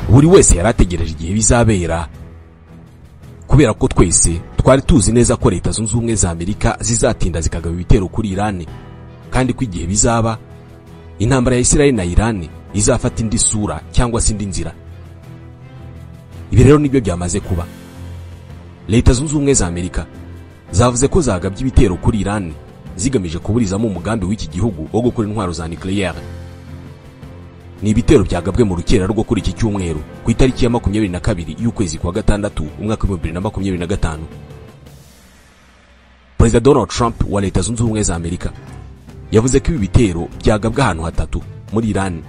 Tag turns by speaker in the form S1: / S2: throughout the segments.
S1: buri wese yarategereje igihe bizabera, kubera ko twese twari tuzi neza ko Leta Zunze Ubumwe za Amerika zizatinda zikagaba ibitero kuri Iran, kandi ko igihe bizaba intambara ya Israel na Iran izafata indi sura cyangwa se indi nzira. Ibi rero nibyo byamaze kuba. Leta Zunze Ubumwe za Amerika zavuze ko zagabye ibitero kuri Iran zigamije kuburizamo umugambi w'iki gihugu wo gukora intwaro za nucleaire. Ni ibitero byagabwe mu rukera rwo kuri iki cyumweru ku itariki ya 22 y'ukwezi kwa gatandatu umwaka wa 2025. Perezida Donald Trump wa Leta Zunze Ubumwe za Amerika yavuze ko ibi bitero byagabwe ahantu hatatu muri Iran,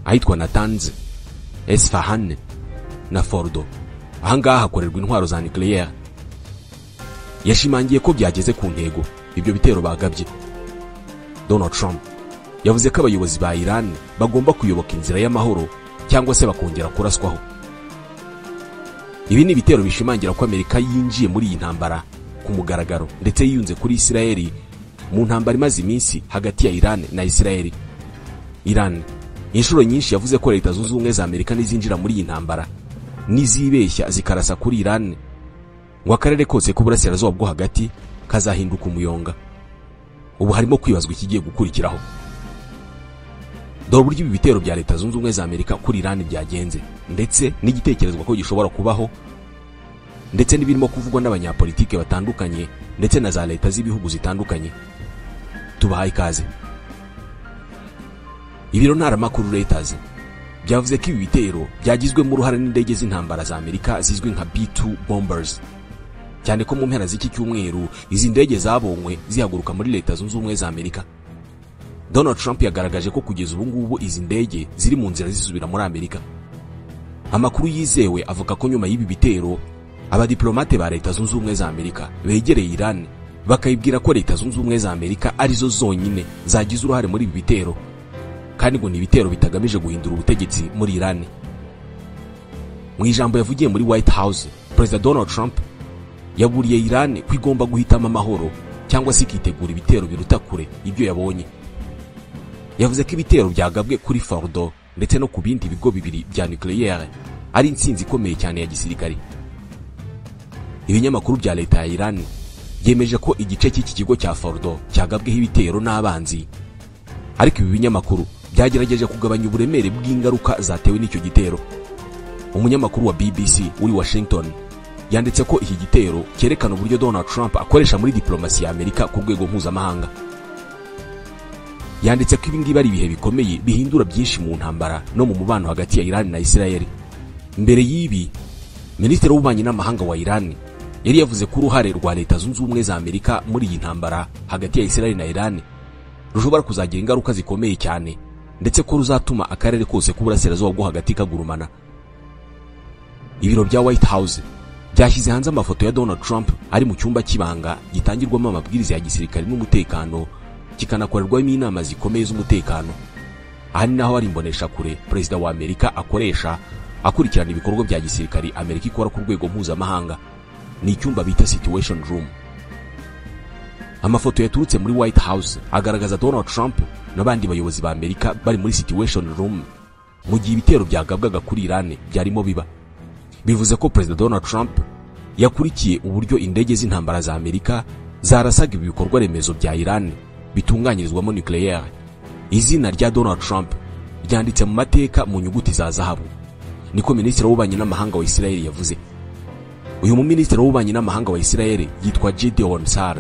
S1: ahitwa Natanz, Esfahan na Fordo. Ahangaha hakorerwa intwaro za nucleaire. Yashimangiye ko byageze ku ntego ibyo bitero bagabye. Donald Trump yavuze ko abayobozi ba Iran bagomba kuyoboka inzira y'amahoro cyangwa se bakongera kuraswaho. Ibi ni ibitero bishimangira ko Amerika yinjiye muri iyi ntambara ku mugaragaro ndetse yiyunze kuri Israel mu ntambara imaze iminsi hagati ya Iran na Israel. Iran inshuro nyinshi yavuze ko Leta Zunze Ubumwe za Amerika nizinjira muri iyi ntambara nizibeshya zikarasa kuri Iran ngo akarere kose k'uburasirazuba bwo hagati kazahinduka umuyonga. Ubu harimo kwibazwa ikigiye gukurikiraho. Dore uburyo ibi bitero bya Leta Zunze Ubumwe za Amerika kuri Iran byagenze, ndetse n'igitekerezwa ko gishobora kubaho, ndetse n'ibirimo kuvugwa n'abanyapolitike batandukanye ndetse na za leta z'ibihugu zitandukanye. Tubahaye ikaze. Ibiro ntaramakuru Reuters byavuze ko ibi bitero byagizwemo uruhare n'indege z'intambara za Amerika zizwi nka B-2 bombers, cyane ko mu mpera z'iki cyumweru izi ndege zabonywe zihaguruka muri Leta Zunze Ubumwe za Amerika. Donald Trump yagaragaje ko kugeza ubu ngubu izi ndege ziri mu nzira zisubira muri Amerika. Amakuru yizewe avuga ko nyuma y'ibi bitero abadiplomate ba Leta Zunze Ubumwe za Amerika begereye Iran bakayibwira ko Leta Zunze Ubumwe za Amerika arizo zonyine zagize uruhare muri ibi bitero, kandi ngo ni ibitero bitagamije guhindura ubutegetsi muri Iran. Mu ijambo yavugiye muri White House, Perezida Donald Trump yaburiye Iran ko igomba guhitamo amahoro cyangwa se ikitegura ibitero biruta kure ibyo yabonye. Yavuze ko ibitero byagabwe kuri Fordo ndetse no ku bindi bigo bibiri bya nucleaire ari intsinzi ikomeye cyane ya gisirikare. Ibinyamakuru bya leta ya Iran yemeje ko igice cy'iki kigo cya Fordo cyagabweho ibitero n'abanzi, ariko ibi binyamakuru byagerageje kugabanya uburemere bw'ingaruka zatewe n'icyo gitero. Umunyamakuru wa BBC uri Washington yanditse ko iki gitero cyerekana uburyo Donald Trump akoresha muri diplomasi ya Amerika ku rwego mpuzamahanga. Yanditse ko ibingibi ari ibihe bikomeye bihindura byinshi mu ntambara no mu mubano hagati ya Iran na Israel. Mbere y'ibi, Minisitiri w'Ububanyi n'Amahanga wa Iran yari yavuze ko uruhare rwa Leta Zunze Ubumwe za Amerika muri iyi ntambara hagati ya Israel na Iran rushobora kuzagira ingaruka zikomeye cyane, ndetse ko ruzatuma akarere kose k'uburasirazuba bwo hagati kagurumana. Ibiro bya White House byashyize hanze amafoto ya Donald Trump ari mu cyumba kibanga gitangirwamo amabwiriza ya gisirikare n'umutekano, kikanakorerwamo inama zikomeye z'umutekano. Aha ni naho ari imbonesha kure Perezida wa Amerika akoresha akurikirana ibikorwa bya gisirikare Amerika ikora ku rwego mpuzamahanga. Ni icyumba bita Situation Room. Amafoto yaturutse muri White House agaragaza Donald Trump n'abandi bayobozi ba Amerika bari muri Situation Room mu gihe ibitero byagabwaga kuri Iran byarimo biba. Bivuze ko Perezida Donald Trump yakurikiye uburyo indege z'intambara za Amerika zarasaga ibikorwa remezo bya Iran bitunganyirizwamo nucleaire. Izina rya Donald Trump ryanditse mu mateka mu nyuguti za zahabu, niko Minisitiri w'Ububanyi n'Amahanga wa Israel yavuze. Uyu Minisitiri w'Ububanyi n'Amahanga wa Israel yitwa Gideon Sar.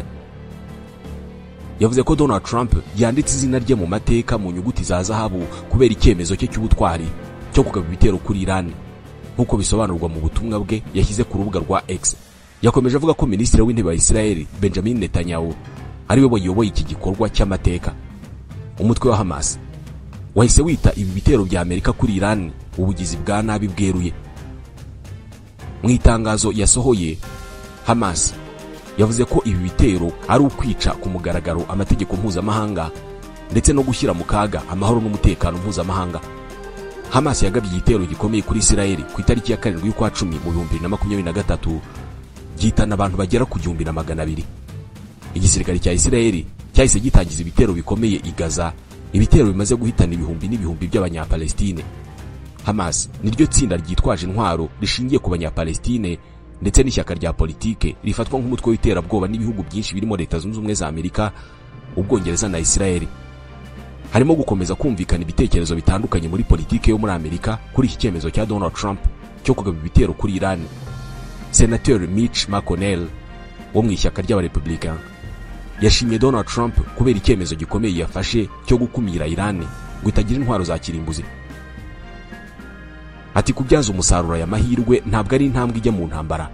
S1: Yavuze ko Donald Trump yanditse izina rye mu mateka mu nyuguti za zahabu kubera icyemezo cye cy'ubutwari cyo kugaba ibitero kuri Iran, nkuko bisobanurwa mu butumwa bwe yashyize ku rubuga rwa X. Yakomeje avuga ko Minisitiri w'Intebe wa Israel Benjamin Netanyahu ariwe wayoboye iki gikorwa cy'amateka. Umutwe wa Hamas wahise wita ibi bitero bya Amerika kuri Iran ubugizi bwa nabi bweruye. Mu itangazo yasohoye, Hamas yavuze ko ibi bitero ari ukwica ku mugaragaro amategeko mpuzamahanga ndetse no gushyira mu kaga amahoro n'umutekano mpuzamahanga. Hamas yagabye igitero gikomeye kuri Israel ku itariki ya 7 y'ukwa 10 mu 2023 gihitana abantu bagera ku 1200. Igisirikare cya Israel cyahise gitangiza ibitero bikomeye i Gaza, ibitero bimaze guhitana ibihumbi n'ibihumbi by'abanyapalestine. Hamas niryo tsinda ryitwaje intwaro rishingiye ku banyapalestine ndetse n'ishyaka rya politike rifatwa nk'umutwe w'iterabwoba n'ibihugu byinshi birimo Leta Zunze Ubumwe za Amerika, Ubwongereza na Israel. Harimo gukomeza kumvikana ibitekerezo bitandukanye muri politike yo muri Amerika kuri iki cyemezo cya Donald Trump cyo kugaba ibitero kuri Iran. Senateur Mitch McConnell wo mu ishyaka ry'abarepublican yashimye Donald Trump kubera icyemezo gikomeye yafashe cyo gukumira Iran ngo itagira intwaro za kirimbuzi. Ati kubyaza umusaruro aya mahirwe ntabwo ari intambwe ijya mu ntambara,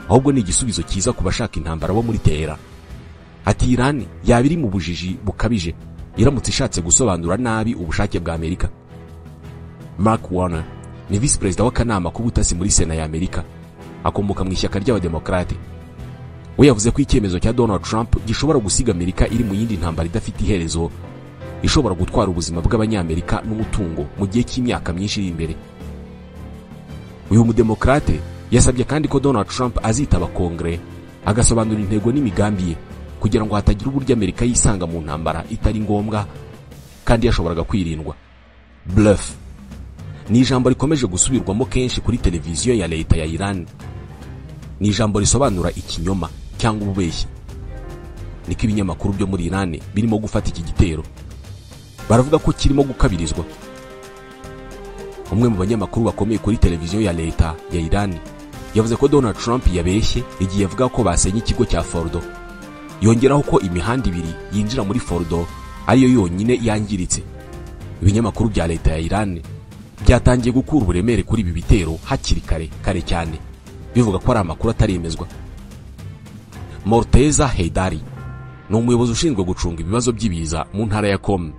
S1: ahubwo ni igisubizo cyiza ku bashaka intambara bo muri Tehran. Ati Iran yaba iri mu bujiji bukabije iramutse ishatse gusobanura nabi ubushake bwa Amerika. Mark Warner ni vice perezida w'akanama k'ubutasi muri Sena ya Amerika, akomoka mu ishyaka ry'abademokrate. We yavuze ko icyemezo cya Donald Trump gishobora gusiga Amerika iri mu yindi ntambara idafite iherezo, ishobora gutwara ubuzima bw'abanyamerika n'umutungo mu gihe cy'imyaka myinshi iri imbere. Uyu mudemokrate yasabye kandi ko Donald Trump azitaba Kongre agasobanura intego n'imigambi ye kugira ngo hatagira uburyo Amerika yisanga mu ntambara itari ngombwa kandi yashoboraga kwirindwa. Bluff ni ijambo rikomeje gusubirwamo kenshi kuri televiziyo ya leta ya Iran. Ni ijambo risobanura ikinyoma cyangwa ububeshyi. Niko ibinyamakuru byo muri Iran birimo gufata iki gitero. Baravuga ko kirimo gukabirizwa. Umwe mu banyamakuru bakomeye kuri televiziyo ya leta ya Iran yavuze ko Donald Trump yabeshye igihe avuga ko basenye ikigo cya Fordo. Yongeraho ko imihanda ibiri yinjira muri Fordo ariyo yonyine yangiritse. Ibinyamakuru bya leta ya Iran byatangiye gukura uburemere kuri ibi bitero hakiri kare cyane, bivuga ko ari amakuru ataremezwa. Morteza Heydari ni umuyobozi ushinzwe gucunga ibibazo by'ibiza mu ntara ya Qom.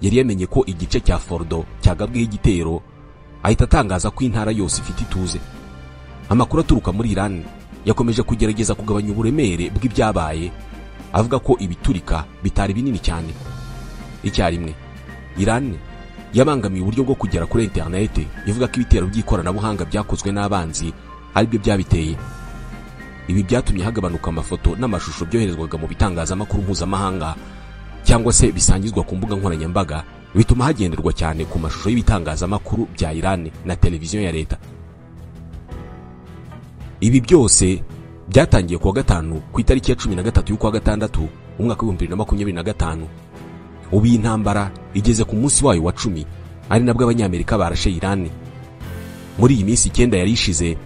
S1: Yari yamenye ko igice cya Fordo cyagabweho igitero, ahita atangaza ko intara yose ifite ituze. Amakuru aturuka muri Iran yakomeje kugerageza kugabanya uburemere bw'ibyabaye, avuga ko ibiturika bitari binini cyane. Icyarimwe Iran yabangamiye uburyo bwo kugera kuri internet, ivuga ko ibitero by'ikoranabuhanga byakozwe n'abanzi aribyo byabiteye. Ibi byatumye hagabanuka amafoto n'amashusho byoherezwaga mu bitangazamakuru mpuzamahanga cyangwa se bisangizwa ku mbuga nkoranyambaga, bituma hagenderwa cyane ku mashusho y'ibitangazamakuru bya Iran na televiziyo ya leta. Ibi byose byatangiye kuwa gatanu ku itariki ya 13 y'ukwa gatandatu umwaka wa 2025. Ubu iyi ntambara igeze ku munsi wayo wa 10, ari nabwo abanyamerika barashe Iran. Muri iyi minsi 9 yari ishize,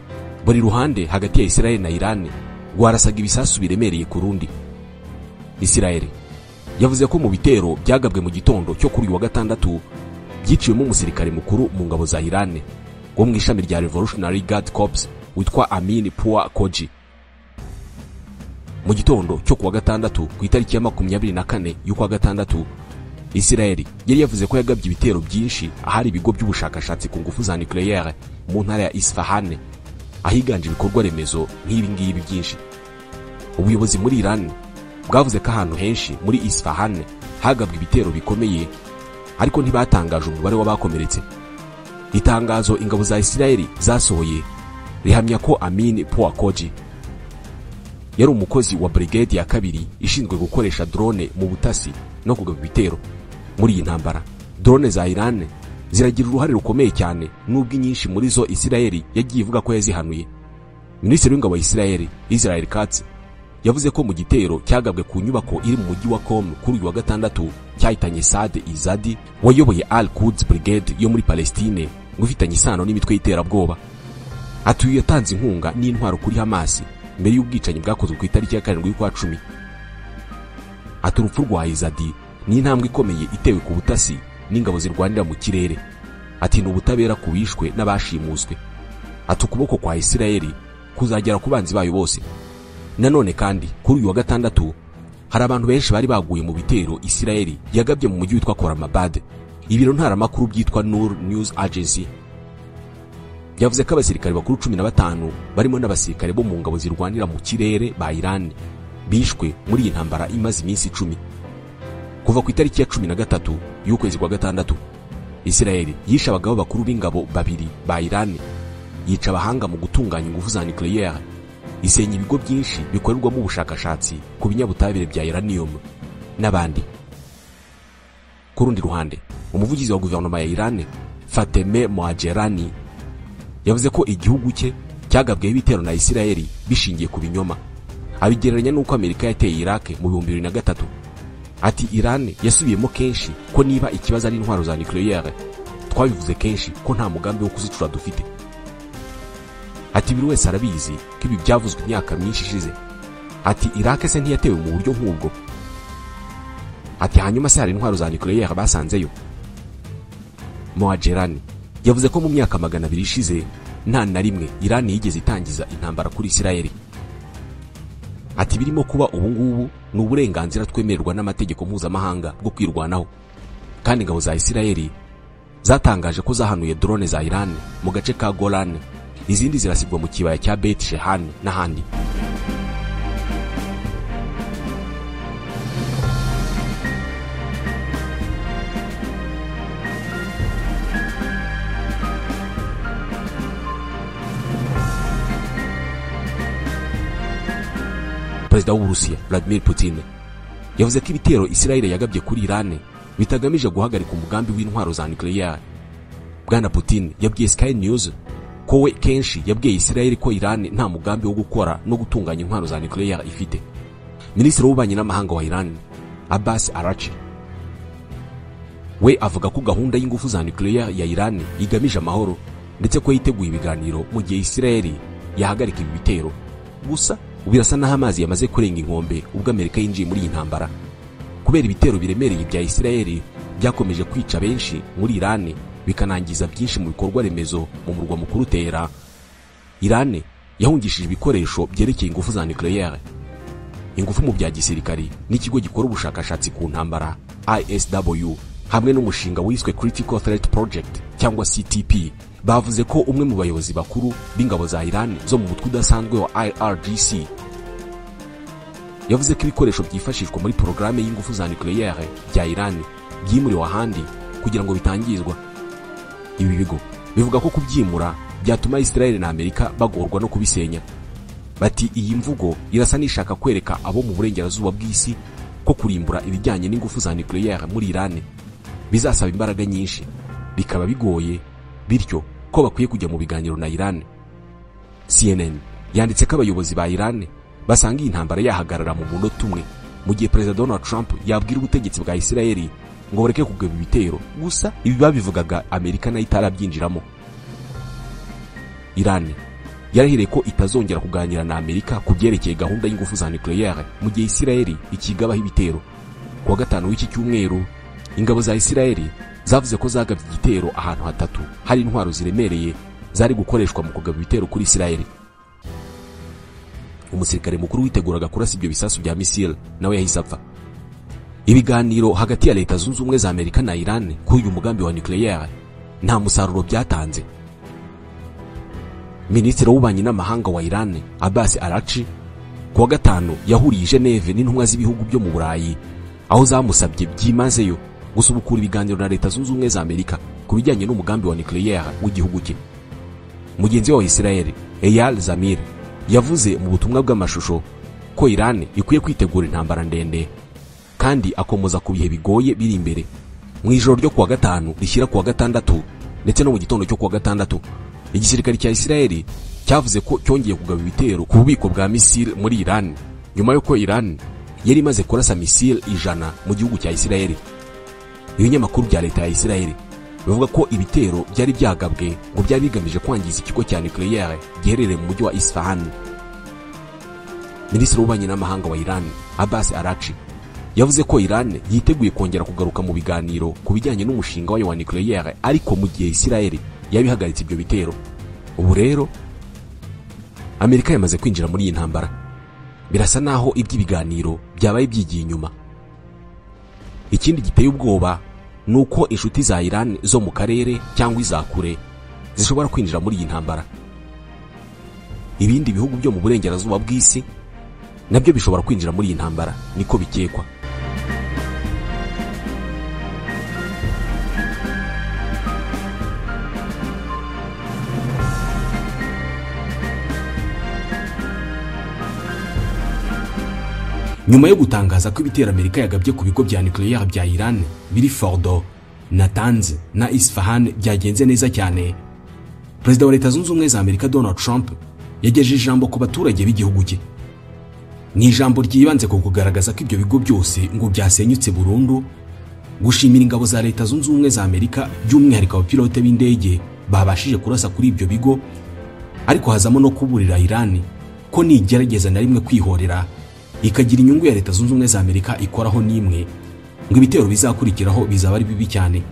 S1: buri ruhande hagati ya Israel na Iran rwarasaga ibisasu biremereye ku rundi. Israel yavuze ko mu bitero byagabwe mu gitondo cyo kuri wa gatandatu byiciwemo umusirikare mukuru mu ngabo za Iran wo mu ishami rya Revolutionary Guard Corps witwa Amin Pua Koji. Mu gitondo cyo kuwa gatandatu ku itariki ya 24 y'ukwa gatandatu, Israel yari yavuze ko yagabye ibitero byinshi ahari ibigo by'ubushakashatsi ku ngufu za nucleaire mu ntara ya Isfahan, ahiganje ibikorwa remezo nk'ibi ngibi byinshi. Ubuyobozi muri Iran bwavuze ko ahantu henshi muri Isfahan hagabwe ibitero bikomeye, ariko ntibatangaje umubare w'abakomeretse. Itangazo ingabo za Israel zasohoye rihamya ko Amin Pua Koji yari umukozi wa brigade ya kabiri ishinzwe gukoresha drone mu butasi no kugaba ibitero. Muri iyi ntambara drone za Iran ziragira uruhare rukomeye cyane, nubwo inyinshi muri zo Israel yagiye ivuga ko yazihanuye. Minisitiri w'ingabo wa Israel Katz yavuze ko mu gitero cyagabwe ku nyubako iri mu mujyi wa Qom kuri uyu wa gatandatu cyahitanye Saad Izadi wayoboye Al-Quds Brigade yo muri Palestine ngo ifitanye isano n'imitwe y'iterabwoba. Atuye yatanze inkunga n'intwaro kuri Hamas mbere y'ubwicanyi bwakozwe ku itariki ya 7 y'ukwa 10. Urupfu rwa Izadi ni intambwe ikomeye itewe ku butasi n'ingabo zirwanira mu kirere. Ati ni ubutabera kubishwe n'abashimuswe. Ukuboko kwa Israel kuzagera ku banzi bayo bose. Nanone kandi kuri uyu wa gatandatu hari abantu benshi bari baguye mu bitero Israel yagabye mu mujyi witwa Koramabad. Ibiro ntaramakuru byitwa Nur News Agency yavuze ko abasirikare bakuru 15 barimo n'abasirikare bo mu ngabo zirwanira mu kirere ba Iran bishwe muri iyi ntambara imaze iminsi 10. Kuva ku itariki ya 13 y'ukwezi kwa gatandatu, Israel yishe abagabo bakuru b'ingabo babiri ba Iran, yica abahanga mu gutunganya ingufu za nucleaire, isenya ibigo byinshi bikorerwamo ubushakashatsi ku binyabutabire bya uranium n'abandi. Ku rundi ruhande, umuvugizi wa guverinoma ya Iran Fateme Moajerani yavuze ko igihugu cye cyagabweho ibitero na Isiraheli bishingiye ku binyoma, abigereranya n'uko Amerika yateye Iraq mu 2003. Ati Iran yasubiyemo kenshi ko niba ikibazo ari intwaro za nucleaire, twabivuze kenshi ko nta mugambi wo kuzicura dufite. Ati buri wese arabizi ko ibi byavuzwe imyaka myinshi ishize. Ati Iraq se ntiyatewe mu buryo nk'ubwo? Ati hanyuma se hari intwaro za nucleaire basanzeyo? Moajerani yavuze ko mu myaka 200 ishize nta na rimwe Iran yigeze itangiza intambara kuri Isiraheli. Ati birimo kuba ubu ngubu ni uburenganzira twemererwa n'amategeko mpuzamahanga bwo kwirwanaho, kandi ingabo za Isiraheli zatangaje ko zahanuye drone za Iran mu gace ka Golan, izindi zirasigwa mu kibaya cya Beit Shehan n'ahandi. Perezida w'Uburusiya Vladimir Putin yavuze ko ibitero Isiraheli yagabye kuri Iran bitagamije guhagarika umugambi w'intwaro za nucleaire. Bwana Putin yabwiye Sky News ko we kenshi yabwiye Isiraheli ko Iran nta mugambi wo gukora no gutunganya intwaro za nucleaire ifite. Minisitiri w'ububanyi n'amahanga wa Iran Abbas Araghchi we avuga ko gahunda y'ingufu za nucleaire ya Iran igamije amahoro, ndetse ko yiteguye ibiganiro mu gihe Isiraheli yahagarika ibi bitero. Gusa ubirasa naho amazi yamaze kurenga inkombe ubwo Amerika yinjiye muri iyi ntambara, kubera ibitero biremereye bya Isiraheli byakomeje kwica benshi muri Iran bikanangiza byinshi mu bikorwa remezo mu murwa mukuru Tehran. Iran yahungishije ibikoresho byerekeye ingufu za nucleaire, ingufu mu bya gisirikari n'ikigo gikora ubushakashatsi ku ntambara ISW hamwe n'umushinga wiswe Critical Threat Project cyangwa CTP. Bavuze ko umwe mu bayobozi bakuru b'ingabo za Iran zo mu mutwe udasanzwe wa IRGC yavuze ko ibikoresho byifashishwa muri porogaramu y'ingufu za nucleaire bya Iran byimuriwe ahandi kugira ngo bitangizwa. Ibi bigo bivuga ko kubyimura byatuma Israel na Amerika bagorwa no kubisenya. Bati iyi mvugo irasa nishaka kwereka abo mu burengerazuba bw'isi ko kurimbura ibijyanye n'ingufu za nucleaire muri Iran bizasaba imbaraga nyinshi, bikaba bigoye, bityo ko bakwiye kujya mu biganiro na Iran. CNN yanditse ko abayobozi ba Iran basanga iyi ntambara yahagarara mu munota umwe mu gihe Perezida Donald Trump yabwira ubutegetsi bwa Isiraheli ngo bareke kugaba ibitero. Gusa ibi babivugaga Amerika nayo itarabyinjiramo. Iran yarahiriye ko itazongera kuganira na Amerika ku byerekeye gahunda y'ingufu za nucleaire mu gihe Isiraheli ikigabaho ibitero. Kuwa gatanu w'iki cyumweru ingabo za Isiraheli zavuze ko zagabye igitero ahantu hatatu hari intwaro ziremereye zari gukoreshwa mu kugaba ibitero kuri Isiraheli. Umusirikare mukuru witeguraga kurasa ibyo bisasu bya missile nawe yahise apfa. Ibiganiro hagati ya Leta Zunze Ubumwe za Amerika na Iran kuri uyu mugambi wa nucleaire nta musaruro byatanze. Minisitiri w'ububanyi n'amahanga wa Iran Abbas Araghchi kuwa gatanu yahuriye i Geneve n'intumwa z'ibihugu byo mu Burayi, aho zamusabye byimazeyo gusubukura ibiganiro na Leta Zunze Ubumwe za Amerika ku bijyanye n'umugambi wa nucleaire w'igihugu cye. Mugenzi wa Israel Eyal Zamir yavuze mu butumwa bw'amashusho ko Iran ikwiye kwitegura intambara ndende kandi akomoza ku bihe bigoye biri imbere. Mu ijoro ryo kuwa gatanu rishyira kuwa gatandatu ndetse no mu gitondo cyo kuwa gatandatu, igisirikare cya Isiraheli cyavuze ko cyongeye kugaba ibitero ku bubiko bwa missile muri Iran nyuma y'uko Iran yari imaze kurasa missile 100 mu gihugu cya Isiraheli. Ibinyamakuru bya leta ya Isiraheli bivuga ko ibitero byari byagabwe ngo byari bigamije kwangiza ikigo cya nucleaire giherereye mu mujyi wa Isfahan. Minisitiri w'ububanyi n'amahanga wa Iran Abbas Araghchi yavuze ko Iran yiteguye kongera kugaruka mu biganiro ku bijyanye n'umushinga wayo wa nucleaire, ariko mu gihe Isiraheli yabihagaritse ibyo bitero. Ubu rero Amerika yamaze kwinjira muri iyi ntambara. Birasa naho iby'ibiganiro byabaye byigiye inyuma. Ikindi giteye ubwoba nuko inshuti za Iran zo mu karere cyangwa izakure zishobora kwinjira muri iyi ntambara. Ibindi bihugu byo mu burengerazuba bw'isi nabyo bishobora kwinjira muri iyi ntambara, niko bikekwa. Nyuma yo gutangaza ko ibitero Amerika yagabye ku bigo bya nucleaire bya Iran biri Fordo Natanz na Isfahan byagenze neza cyane. Perezida wa Leta Zunze Ubumwe za Amerika Donald Trump yagejeje ijambo ku baturage b'igihugu cye. Ni ijambo ryibanze ku kugaragaza ko ibyo bigo byose ngo byasenyutse burundu, gushimira ingabo za Leta Zunze Ubumwe za Amerika by'umwihariko abapilote b'indege babashije kurasa kuri ibyo bigo, ariko hazamo no kuburira Iran ko nigerageza na rimwe kwihorera ikagira inyungu ya Leta Zunze Ubumwe za Amerika ikoraho n'imwe, ngo ibitero bizakurikiraho bizaba ari bibi cyane.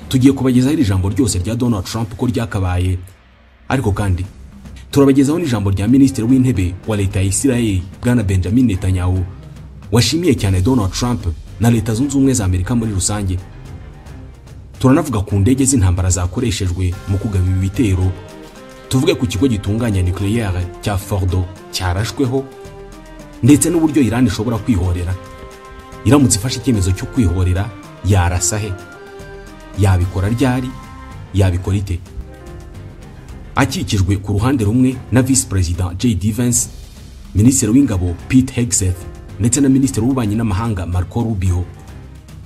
S1: Tugiye kubagezaho iri jambo ryose rya Donald Trump ko ryakabaye, ariko kandi turabagezaho n'ijambo rya Minisitiri w'Intebe wa Leta ya Israel Bwana Benjamin Netanyahu washimiye cyane Donald Trump na Leta Zunze Ubumwe za Amerika muri rusange. Turanavuga ku ndege z'intambara zakoreshejwe mu kugaba ibi bitero, tuvuge ku kigo gitunganya nucleaire cya Fordo cyarashweho, ndetse n'uburyo Iran ishobora kwihorera. Iramutse ifashe icyemezo cyo kwihorera yarasa he? Yabikora ryari? Yabikora ite? Akikijwe ku ruhande rumwe na Vice President J.D. Vance, Minisitiri w'Ingabo Pete Hegseth ndetse na Minisitiri w'Ububanyi n'Amahanga Marco Rubio,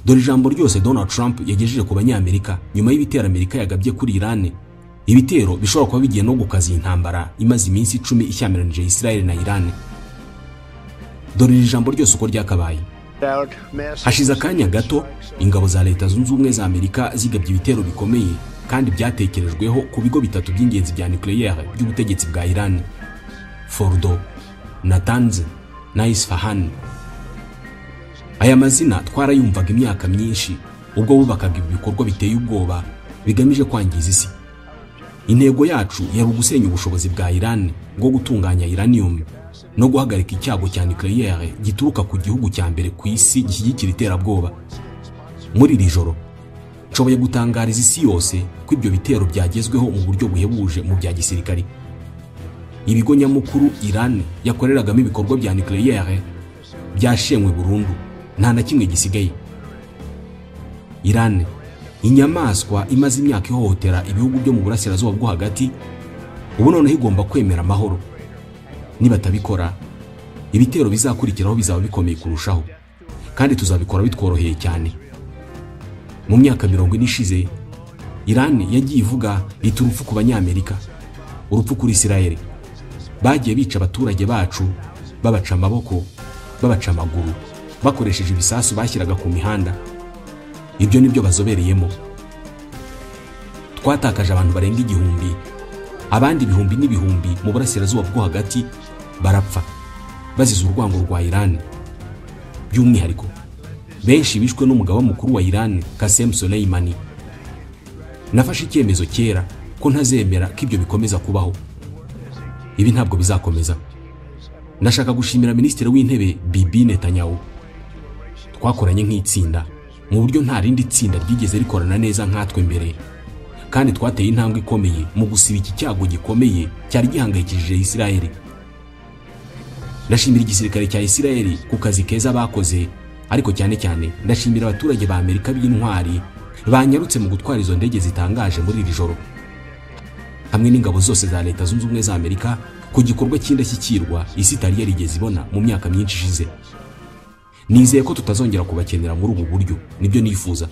S1: dore ijambo ryose Donald Trump yagejeje ku banyamerika nyuma y'ibitero Amerika yagabye kuri Iran, ibitero bishobora kuba bigiye no gukaza intambara imaze iminsi 10 ishyamiranyije Israel na Iran. Dore iri jambo ryose uko ryakabaye. Hashize akanya gato ingabo za Leta Zunze Ubumwe za Amerika zigabye ibitero bikomeye kandi byatekerejweho ku bigo bitatu by'ingenzi bya nucleaire by'ubutegetsi bwa Iran: Fordo, Natanz na Isfahan. Aya mazina twarayumvaga imyaka myinshi ubwo bubakaga ibikorwa biteye ubwoba bigamije kwangiza isi. Intego yacu yari ugusenya ubushobozi bwa Iran bwo gutunganya uranium no guhagarika icyago cya nucleaire gituruka ku gihugu cya mbere ku isi gishyigikira iterabwoba. Muri iri joro nshoboye gutangariza isi yose ko ibyo bitero byagezweho mu buryo buhebuje mu bya gisirikari. Ibigo nyamukuru Iran yakoreragamo ibikorwa bya nucleaire byashenywe burundu, nta na kimwe gisigaye. Iran, inyamaswa imaze imyaka ihohotera ibihugu byo mu burasirazuba bwo hagati, ubu noneho igomba kwemera amahoro. Nibatabikora, ibitero bizakurikiraho bizaba bikomeye kurushaho, kandi tuzabikora bitworoheye cyane. Mu myaka 40 ishize, Iran yagiye ivuga iti urupfu ku banyamerika, urupfu kuri Israel. Bagiye bica abaturage bacu, babaca amaboko, babaca amaguru, bakoresheje ibisasu bashyiraga ku mihanda. Ibyo nibyo bazobereyemo. Twatakaje abantu barenga 1000, abandi ibihumbi n'ibihumbi mu burasirazuba bwo hagati barapfa bazize urwango rwa Iran. By'umwihariko benshi bishwe n'umugaba mukuru wa Iran Qasem Soleimani. Nafashe icyemezo kera ko ntazemera ko ibyo bikomeza kubaho. Ibi ntabwo bizakomeza. Ndashaka gushimira Minisitiri w'Intebe Bibi Netanyahu. Twakoranye nk'itsinda mu buryo nta rindi tsinda ryigeze rikorana neza nkatwe mbere, kandi twateye intambwe ikomeye mu gusiba iki cyago gikomeye cyari gihangayikishije Israel. Ndashimira igisirikare cya Israel ku kazi keza bakoze, ariko cyane cyane ndashimira abaturage ba Amerika b'intwari banyarutse mu gutwara izo ndege zitangaje muri iri joro, hamwe n'ingabo zose za Leta Zunze Ubumwe za Amerika ku gikorwa cy'indashyikirwa isi itari yarigeze ibona mu myaka myinshi ishize. Nizeye ko tutazongera kubakenera muri ubu buryo, nibyo nifuza.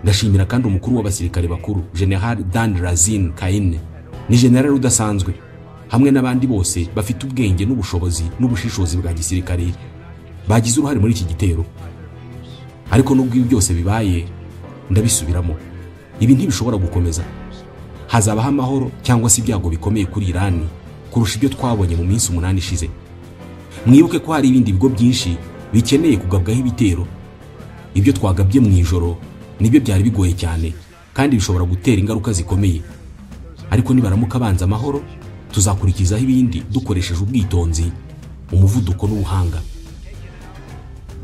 S1: Ndashimira kandi umukuru w'abasirikare bakuru General Dan Razin Kaine, ni general udasanzwe, hamwe n'abandi bose bafite ubwenge n'ubushobozi n'ubushishozi bwa gisirikare bagize uruhare muri iki gitero. Ariko nubwo ibi byose bibaye, ndabisubiramo, ibi ntibishobora gukomeza. Hazabaho amahoro cyangwa se ibyago bikomeye kuri Iran kurusha ibyo twabonye mu minsi 8 ishize. Mwibuke ko hari ibindi bigo byinshi bikeneye kugabwaho ibitero. Ibyo twagabye mu ijoro nibyo byari bigoye cyane kandi bishobora gutera ingaruka zikomeye. Ariko nibaramuka banza amahoro, tuzakurikizaho ibindi dukoresheje ubwitonzi, umuvuduko n'ubuhanga.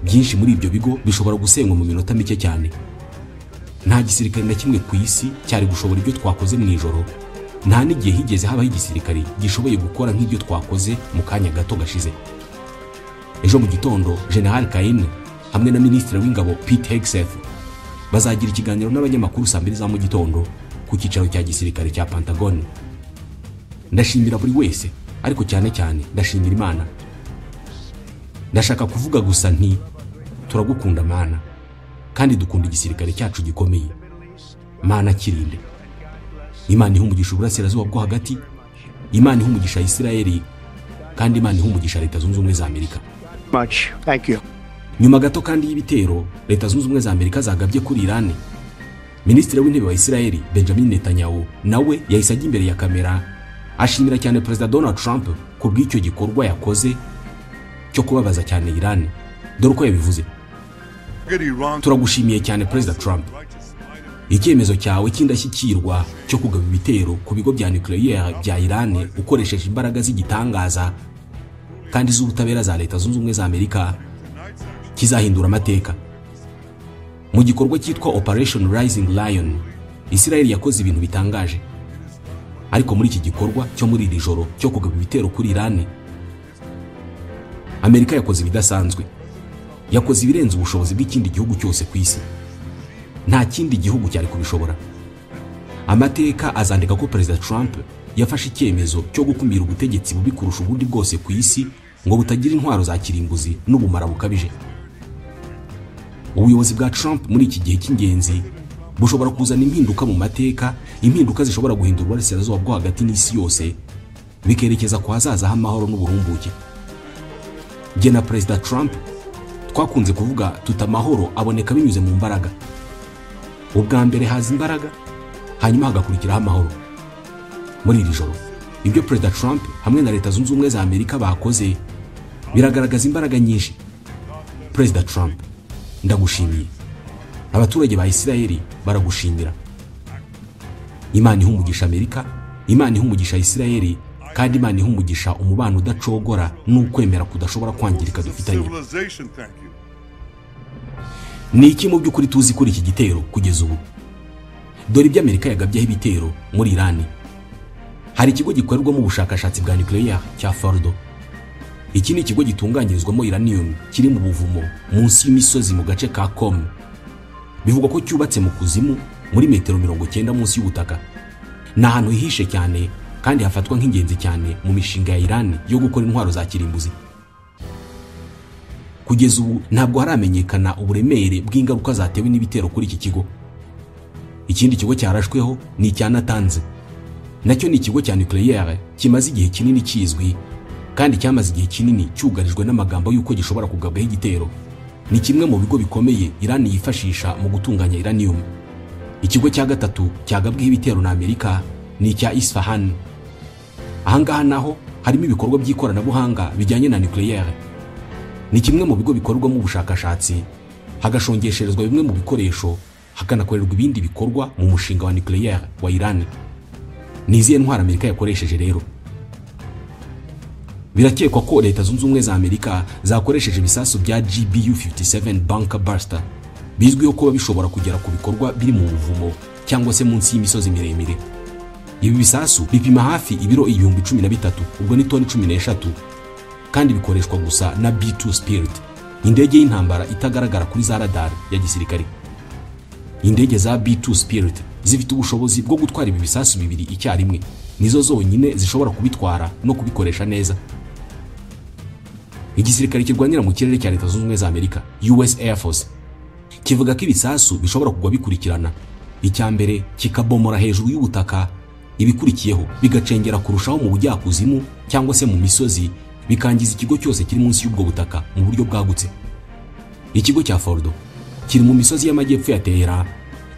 S1: Byinshi muri ibyo bigo bishobora gusenywa mu minota mike cyane. Nta gisirikare na kimwe ku isi cyari gushobora ibyo twakoze mu ijoro. Nta n'igihe higeze habaho igisirikare gishoboye gukora nk'ibyo twakoze mu kanya gato gashize. Ejo mu gitondo General Kaine hamwe na Minisitiri w'Ingabo Pete Hegseth bazagira ikiganiro n'abanyamakuru saa 2 za mu gitondo ku cyicaro cya gisirikare cya Pentagon. Ndashimira buri wese, ariko cyane cyane ndashimira Imana. Ndashaka kuvuga gusa nti turagukunda Mana. kandi dukunda igisirikare cyacu gikomeye. Mana kirinde. Imana ihumugisha uburasirazuba bwo hagati, Imana ihumugisha Isirayeli, kandi Imana ihumugisha Leta Zunze Ubumwe za Amerika.
S2: Thank you.
S1: Nyuma gato kandi y'ibitero Leta Zunze Ubumwe za Amerika zagabye kuri Iran, Minisitiri w'Intebe wa Isirayeli Benjamin Netanyahu nawe yahise ajya imbere ya kamera ashimira cyane Perezida Donald Trump ku bw'icyo gikorwa yakoze cyo kubabaza cyane Iran. Dore uko yabivuze: turagushimiye cyane Perezida Trump, icyemezo cyawe cy'indashyikirwa cyo kugaba ibitero ku bigo bya nucleaire bya Iran ukoresheje imbaraga z'igitangaza kandi z'ubutabera za Leta Zunze Ubumwe za Amerika kizahindura amateka. Mu gikorwa cyitwa Operation Rising Lion, Isirayeli yakoze ibintu bitangaje. Ariko muri iki gikorwa cyo muri iri joro cyo kugaba ibitero kuri Iran, Amerika yakoze ibidasanzwe. Yakoze ibirenze ubushobozi bw'ikindi gihugu cyose ku isi. Nta kindi gihugu cyari kubishobora. Amateka azandika ko Perezida Trump yafashe icyemezo cyo gukumira ubutegetsi bubi kurusha ubundi bwose ku isi ngo butagira intwaro za kirimbuzi n'ubumara bukabije. Ubuyobozi bwa Trump muri iki gihe cy'ingenzi bushobora kuzana impinduka mu mateka, impinduka zishobora guhindura uburasirazuba bwo hagati n'isi yose bikerekeza ku hazaza h'amahoro n'uburumbuke. Jye na Perezida Trump twakunze kuvuga tutamahoro aboneka binyuze mu mbaraga. Ubwa mbere haza imbaraga, hanyuma hagakurikiraho amahoro. Muri iri joro ibyo Perezida Trump hamwe na Leta Zunze Ubumwe za Amerika bakoze biragaragaza imbaraga nyinshi. Perezida Trump, ndagushimiye. Abaturage ba Isirayeli baragushimira. Imana ihumugisha Amerika, Imana ihumugisha Isirayeli, kandi Imana ihumugisha umubano udacogora n'ukwemera kudashobora kwangirika dufitanye. Ni iki mu by'ukuri tuzi kuri iki gitero kugeza ubu? Dore ibyo Amerika yagabyeho ibitero muri Iran. Hari ikigo gikorerwamo ubushakashatsi bwa nucleaire cya Fordo. Iki ni ikigo gitunganyirizwamo uranium kiri mu buvumo munsi y'imisozi mu gace ka Qom. Bivugwa ko cyubatse mu kuzimu muri metero 90 munsi y'ubutaka. Ni ahantu hihishe cyane kandi hafatwa nk'ingenzi cyane mu mishinga ya Iran yo gukora intwaro za kirimbuzi. Kugeza ubu ntabwo haramenyekana uburemere bw'ingaruka zatewe n'ibitero kuri iki kigo. Ikindi kigo cyarashweho ni icya Natanz. Nacyo ni ikigo cya nucleaire kimaze igihe kinini kizwi kandi cyamaze igihe kinini cyugarijwe n'amagambo y'uko gishobora kugabwaho igitero. Ni kimwe mu bigo bikomeye Iran yifashisha mu gutunganya uranium. Ikigo cya gatatu cyagabweho ibitero na Amerika ni icya Isfahan. Ahangaha naho harimo ibikorwa by'ikoranabuhanga bijyanye na nucleaire. Ni kimwe mu bigo bikorwamo ubushakashatsi, hagashongesherezwa bimwe mu bikoresho, hakanakorerwa ibindi bikorwa mu mushinga wa nucleaire wa Iran. Ni izihe ntwaro Amerika yakoresheje rero? Birakekwa ko Leta Zunze Ubumwe za Amerika zakoresheje ibisasu bya GBU-57 bunker buster bizwiho kuba bishobora kugera ku bikorwa biri mu buvumo cyangwa se munsi y'imisozi miremire. Ibi bisasu bipima hafi ibiro 13,000, ubwo ni toni 13, kandi bikoreshwa gusa na B2 Spirit, indege y'intambara itagaragara kuri za radar ya gisirikare. Indege za B2 Spirit zifite ubushobozi bwo gutwara ibi bisasu bibiri icyarimwe. Nizo zonyine zishobora kubitwara no kubikoresha neza. Igisirikare kirwanira mu kirere cya Leta Zunze Ubumwe za Amerika, US Air Force, kivuga ko ibisasu bishobora kugwa bikurikirana. Icya mbere kikabomora hejuru y'ubutaka, ibikurikiyeho bigacengera kurushaho mu bujyakuzimu cyangwa se mu misozi, bikangiza ikigo cyose kiri munsi y'ubwo butaka mu buryo bwagutse. Ikigo cya Fordo kiri mu misozi y'amajyepfo ya Tehran,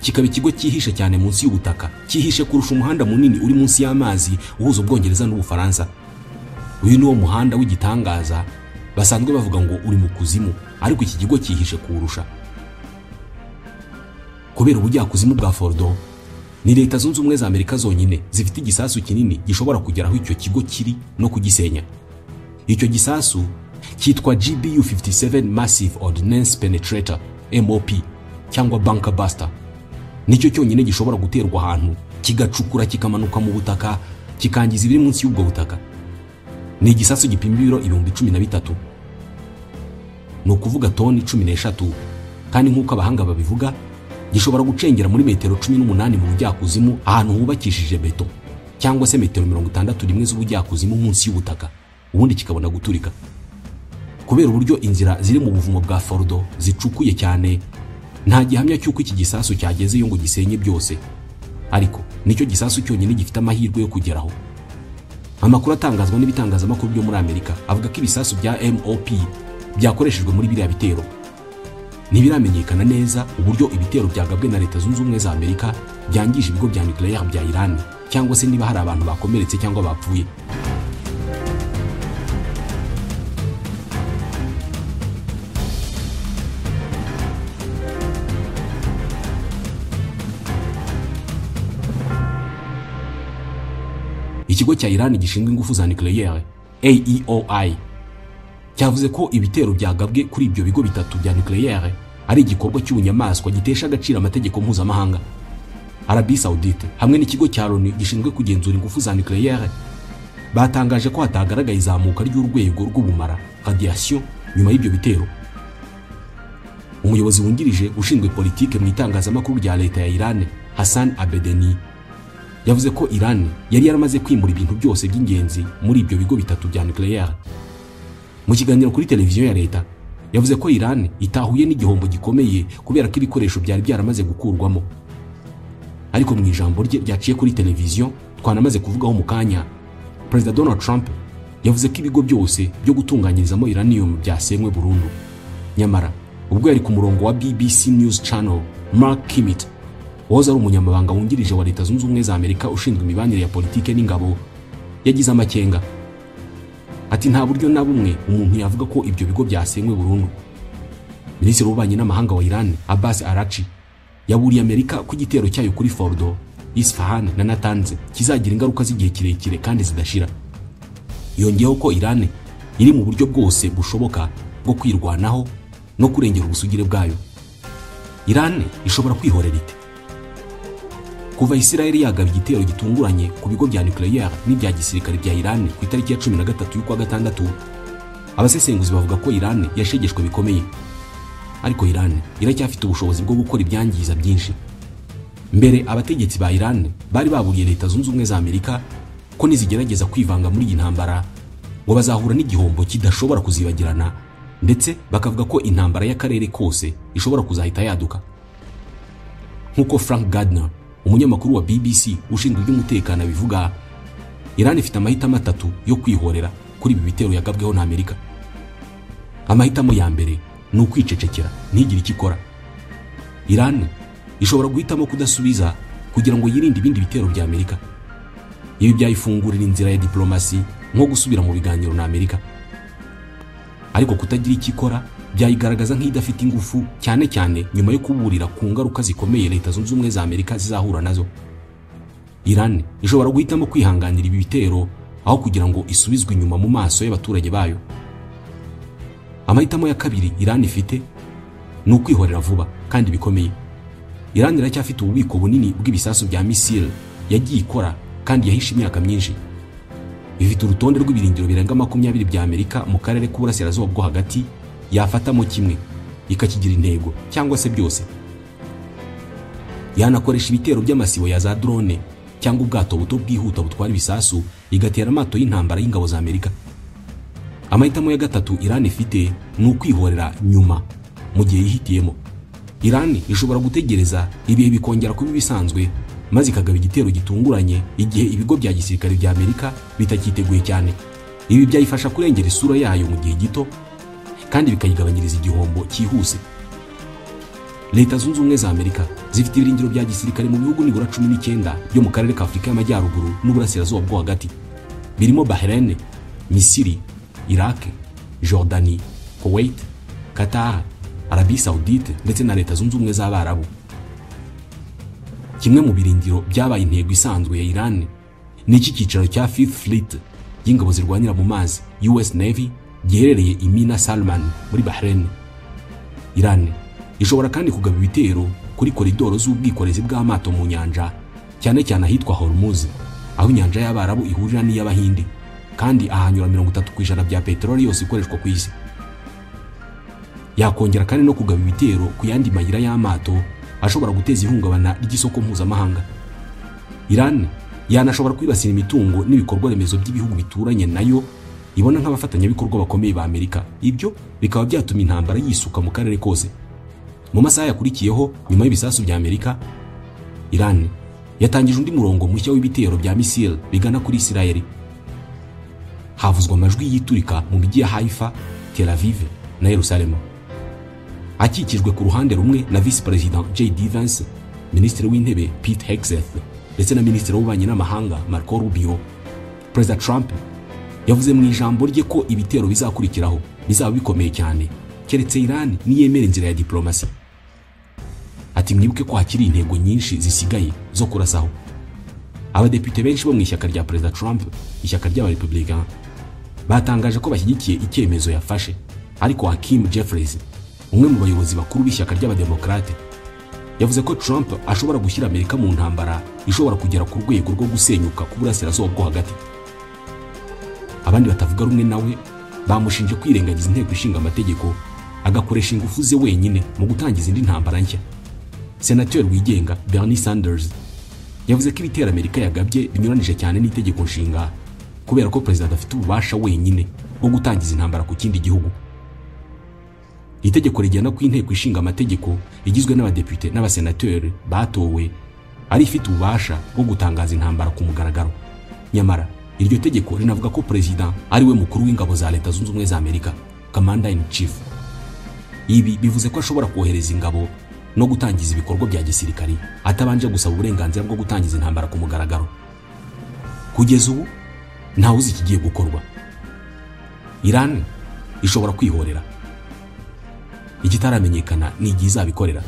S1: kikaba ikigo cyihishe cyane munsi y'ubutaka, cyihishe kurusha umuhanda munini uri munsi y'amazi uhuza Ubwongereza n'Ubufaransa. Uyu ni wo muhanda w'igitangaza basanzwe bavuga ngo uri mu kuzimu, ariko iki kigo cyihishe kurusha. Kubera ubujyakuzimu bwa Fordo, ni Leta Zunze Ubumwe za Amerika zonyine zifite igisasu kinini gishobora kugera aho icyo kigo kiri no kugisenya. Icyo gisasu cyitwa GBU-57 Massive Ordnance Penetrator, MOP, cyangwa bunker buster. Nicyo cyonyine gishobora guterwa ahantu kigacukura kikamanuka mu butaka kikangiza ibiri munsi y'ubwo butaka. Ni igisasu gipima ibiro 13,000, ni ukuvuga toni 13, kandi nk'uko abahanga babivuga gishobora gucengera muri metero 18 mu bujyakuzimu ahantu hubakishije beto, cyangwa se metero 61 z'ubujyakuzimu munsi y'ubutaka, ubundi kikabona guturika. Kubera uburyo inzira ziri mu buvumo bwa Fordo zicukuye cyane, nta gihamya cy'uko iki gisasu cyagezeyo ngo gisenye byose, ariko nicyo gisasu cyonyine gifite amahirwe yo kugeraho. Amakuru atangazwa n'ibitangazamakuru byo muri Amerika avuga ko ibisasu bya MOP byakoreshejwe muri biriya bitero. Ntibiramenyekana neza uburyo ibitero byagabwe na Leta Zunze Ubumwe za Amerika byangije ibigo bya nucleaire bya Iran, cyangwa se niba hari abantu bakomeretse cyangwa bapfuye. Ikigo cya Iran gishinzwe ingufu za nucleaire AEOI cyavuze ko ibitero byagabwe kuri ibyo bigo bitatu bya nucleaire ari igikorwa cy'ubunyamaswa gitesha agaciro amategeko mpuzamahanga. Arabie Saoudite hamwe n'ikigo cya Loni gishinzwe kugenzura ingufu za nucleaire batangaje ko hatagaragaye izamuka ry'urwego rw'ubumara radiation nyuma y'ibyo bitero. Umuyobozi wungirije ushinzwe politike mu itangazamakuru rya leta ya Iran, Hassan Abedeni, yavuze ko Iran yari yaramaze kwimura ibintu byose by'ingenzi muri ibyo bigo bitatu bya nucleaire. Mu kiganiro kuri televiziyo ya leta yavuze ko Iran itahuye n'igihombo gikomeye kubera ko ibikoresho byari byaramaze gukurwamo. Ariko mu ijambo rye ryaciye kuri televiziyo twanamaze kuvugaho mu kanya, Perezida Donald Trump yavuze ko ibigo byose byo gutunganyirizamo uranium byasenywe burundu. Nyamara ubwo yari ku murongo wa BBC News Channel, Mark Kimmett wahoze ari umunyamabanga wungirije wa Leta Zunze Ubumwe za Amerika ushinzwe imibanire ya politike n'ingabo yagize amakenga. Ati nta buryo na bumwe umuntu yavuga ko ibyo bigo byasenywe burundu. Minisitiri w'ububanyi n'amahanga wa Iran, Abbas Araghchi, yaburiye Amerika ko igitero cyayo kuri Fordo, Isfahan na Natanz kizagira ingaruka z'igihe kirekire kandi zidashira. Yongeyeho ko Iran iri mu buryo bwose bushoboka bwo kwirwanaho no kurengera ubusugire bwayo. Iran ishobora kwihorera ite? Kuva Israel yagaba igitero gitunguranye ku bigo bya nucleaire n'ibya gisirikare bya Iran ku itariki ya 13 y'ukwa gatandatu, abasesenguzi bavuga ko Iran yashegeshwe bikomeye. Ariko Iran iracyafite ubushobozi bwo gukora ibyangiza byinshi. Mbere abategetsi ba Iran bari baburiye Leta Zunze Ubumwe za Amerika ko nizigerageza kwivanga muri iyi ntambara ngo bazahura n'igihombo kidashobora kuzibagirana, ndetse bakavuga ko intambara y'akarere kose ishobora kuzahita yaduka. Nkuko Frank Gardner, umunyamakuru wa BBC ushinzwe iby'umutekano bivuga, Iran ifite amahitamo atatu yo kwihorera kuri ibi bitero yagabweho na Amerika. Amahitamo ya mbere ni ukwicecekera ntigire icyo ikora. Iran ishobora guhitamo kudasubiza kugira ngo yirinde ibindi bitero bya Amerika. Ibi byayifungurira inzira ya diplomasi nko gusubira mu biganiro na Amerika. Ariko kutagira icyo ikora byayigaragaza nk'idafite ingufu, cyane cyane nyuma yo kuburira ku ngaruka zikomeye Leta Zunze Ubumwe za Amerika zizahura nazo. Iran ishobora guhitamo kwihanganira ibi bitero aho kugira ngo isubizwe inyuma mu maso y'abaturage bayo. Amahitamo ya kabiri Iran ifite ni ukwihorera vuba kandi bikomeye. Iran iracyafite ububiko bunini bw'ibisasu bya missile yagiye ikora kandi yahishe imyaka myinshi. Ifite urutonde rw'ibirindiro birenga 20 bya Amerika mu karere k'uburasirazuba bwo hagati yafatamo kimwe ikakigira intego cyangwa se byose. Yanakoresha ibitero by'amasibo ya za drone cyangwa ubwato buto bwihuta butwara ibisasu igatera amato y'intambara y'ingabo za Amerika. Amahitamo ya gatatu Iran ifite ni ukwihorera nyuma mu gihe yihitiyemo. Iran ishobora gutegereza ibihe bikongera kuba bisanzwe maze ikagaba igitero gitunguranye igihe ibigo bya gisirikare bya Amerika bitakiteguye cyane. Ibi byayifasha kurengera isura yayo mu gihe gito kandi bikayigabanyiriza igihombo cyihuse. Leta Zunze Ubumwe za Amerika zifite ibirindiro bya gisirikare mu bihugu nibura 19 byo mu karere ka Afurika y'Amajyaruguru n'uburasirazuba bwo hagati, birimo Bahrain, Misiri, Iraq, Jordanie, Kuwait, Qatar, Arabie Saoudite ndetse na Leta Zunze Ubumwe z'Abarabu. Kimwe mu birindiro byabaye intego isanzwe ya Iran ni iki cyicaro cya Fifth Fleet y'ingabo zirwanira mu mazi US Navy giherereye i Mina Salman muri Bahrain. Iran ishobora kandi kugaba ibitero kuri koridoro z'ubwikorezi bw'amato mu nyanja, cyane cyane ahitwa Hormuz, aho inyanja y'Abarabu ihurira n'iy'Abahindi, kandi ahanyura 30% bya peteroli yose ikoreshwa ku isi. Yakongera kandi no kugaba ibitero ku yandi mayira y'amato ashobora guteza ihungabana ry'isoko mpuzamahanga. Iran yanashobora kwibasira imitungo n'ibikorwa remezo by'ibihugu bituranye nayo ibona nk'abafatanyabikorwa bakomeye ba Amerika. Ibyo bikaba byatuma intambara yisuka mu karere kose. Mu masaha yakurikiyeho nyuma y'ibisasu bya Amerika, Iran yatangije undi murongo mushya w'ibitero bya misile bigana kuri Isirayeli. Havuzwe amajwi yiturika mu mijyi ya Haifa, Tel Aviv na Yerusalemu, akikijwe ku ruhande rumwe na Vice President J.D. Vance, Minisitiri w'Intebe Pete Hegseth ndetse na Minisitiri w'Ububanyi n'Amahanga Marco Rubio. Perezida Trump yavuze mu ijambo rye ko ibitero bizakurikiraho bizaba bikomeye cyane keretse Iran niyemera inzira ya diplomasi. Ati mwibuke ko hakiri intego nyinshi zisigaye zo kurasaho. Abadepite benshi bo mu ishyaka rya Perezida Trump, ishyaka ry'abarepublicain, batangaje ko bashyigikiye icyemezo yafashe, ariko Hakeem Jeffries, umwe mu bayobozi bakuru b'ishyaka ry'abademokrate, yavuze ko Trump ashobora gushyira Amerika mu ntambara ishobora kugera ku rwego rwo gusenyuka ku burasirazuba bwo hagati. Abandi batavuga rumwe nawe bamushinje kwirengagiza inteko ishinga amategeko agakoresha ingufu ze wenyine mu gutangiza indi ntambara nshya. Senateur wigenga Bernie Sanders yavuze ko ibitero Amerika yagabye binyuranije cyane n'itegeko nshinga kubera ko perezida afite ububasha wenyine bwo gutangiza intambara ku kindi gihugu. Itegeko rigena ko inteko ishinga amategeko igizwe n'abadepite n'abasenateri batowe ari ifite ububasha bwo gutangaza intambara ku mugaragaro. Nyamara iryo tegeko rinavuga ko perezida ari we mukuru w'ingabo za Leta Zunze Ubumwe za Amerika, Commander in Chief. Ibi bivuze ko ashobora kohereza ingabo no gutangiza ibikorwa bya gisirikari atabanje gusaba uburenganzira bwo gutangiza intambara ku mugaragaro. Kugeza ubu ntawe uzi ikigiye gukorwa. Iran ishobora kwihorera, ikitaramenyekana ni igihe izabikorera.